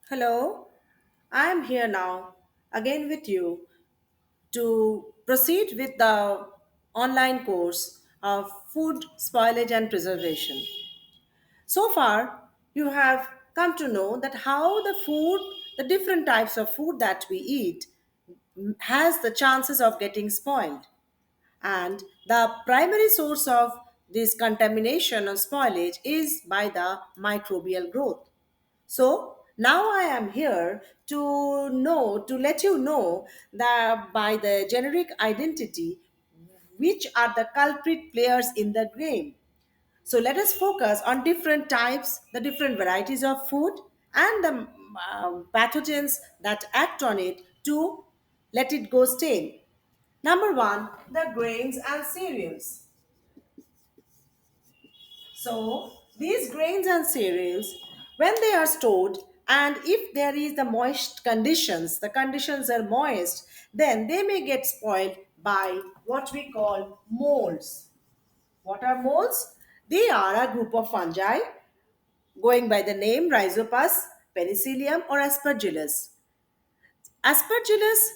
Hello, I am here now again with you to proceed with the online course of food spoilage and preservation. So far, you have come to know that how the different types of food that we eat, has the chances of getting spoiled. And the primary source of this contamination or spoilage is by the microbial growth. So now I am here to let you know that by the generic identity, which are the culprit players in the game. So let us focus on different types, the different varieties of food, and the pathogens that act on it to let it go stale. Number one, the grains and cereals. So these grains and cereals, when they are stored, and if there is the moist conditions, the conditions are moist, then they may get spoiled by what we call molds. What are molds? They are a group of fungi going by the name Rhizopus, Penicillium, or Aspergillus. Aspergillus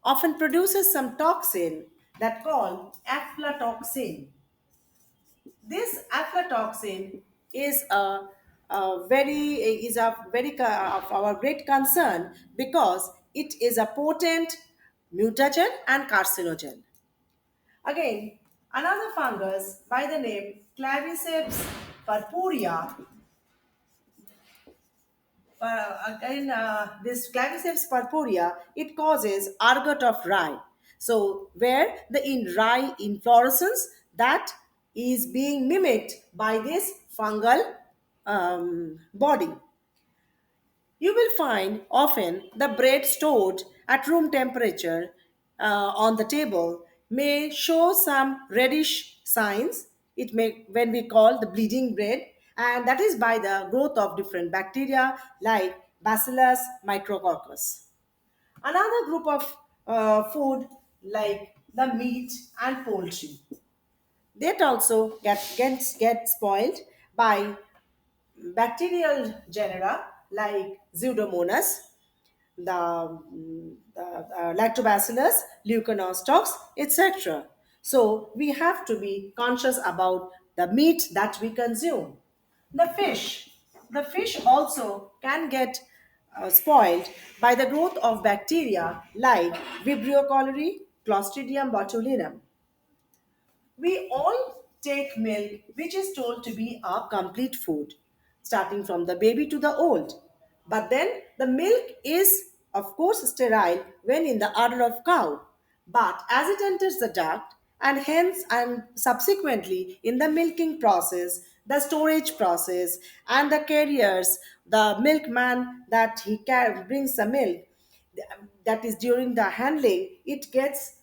often produces some toxin that called aflatoxin. This aflatoxin is of our great concern because it is a potent mutagen and carcinogen. Again, another fungus by the name Claviceps purpurea. This Claviceps purpurea, it causes ergot of rye. So, where the in rye inflorescence that is being mimicked by this fungal body. You will find often the bread stored at room temperature on the table may show some reddish signs. It may, when we call the bleeding bread, and that is by the growth of different bacteria like Bacillus micrococcus. Another group of food like the meat and poultry, that also get spoiled by bacterial genera like Pseudomonas, the Lactobacillus, Leuconostox, etc. So we have to be conscious about the meat that we consume. The fish also can get spoiled by the growth of bacteria like Vibrio cholerae, Clostridium botulinum. We all take milk, which is told to be our complete food, starting from the baby to the old. But then the milk is, of course, sterile when in the udder of cow. But as it enters the duct, and hence and subsequently in the milking process, the storage process, and the carriers, the milkman that brings the milk, that is during the handling, it gets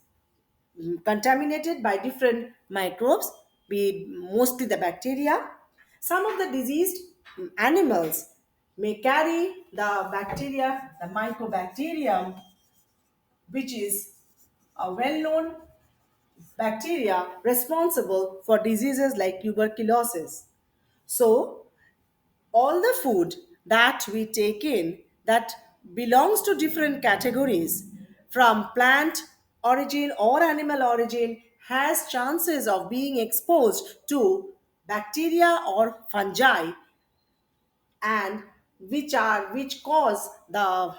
contaminated by different microbes, be it mostly the bacteria. Some of the diseased animals may carry the bacteria, the mycobacterium, which is a well known bacteria responsible for diseases like tuberculosis. So, all the food that we take in that belongs to different categories from plant origin or animal origin has chances of being exposed to bacteria or fungi, and which cause the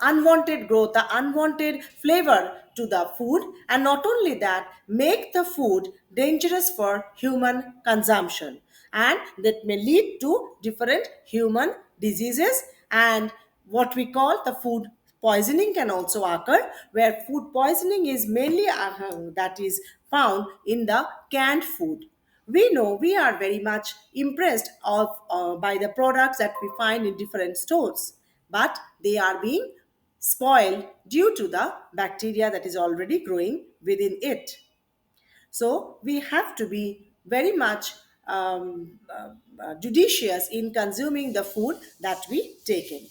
unwanted growth, the unwanted flavor to the food, and not only that, make the food dangerous for human consumption, and that may lead to different human diseases. And what we call the food poisoning can also occur, where food poisoning is mainly that is found in the canned food. We know we are very much impressed by the products that we find in different stores, but they are being spoiled due to the bacteria that is already growing within it. So we have to be very much judicious in consuming the food that we take in.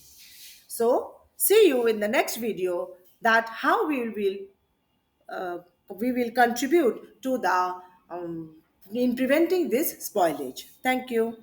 So see you in the next video, that how uh, we will contribute to the in preventing this spoilage. Thank you.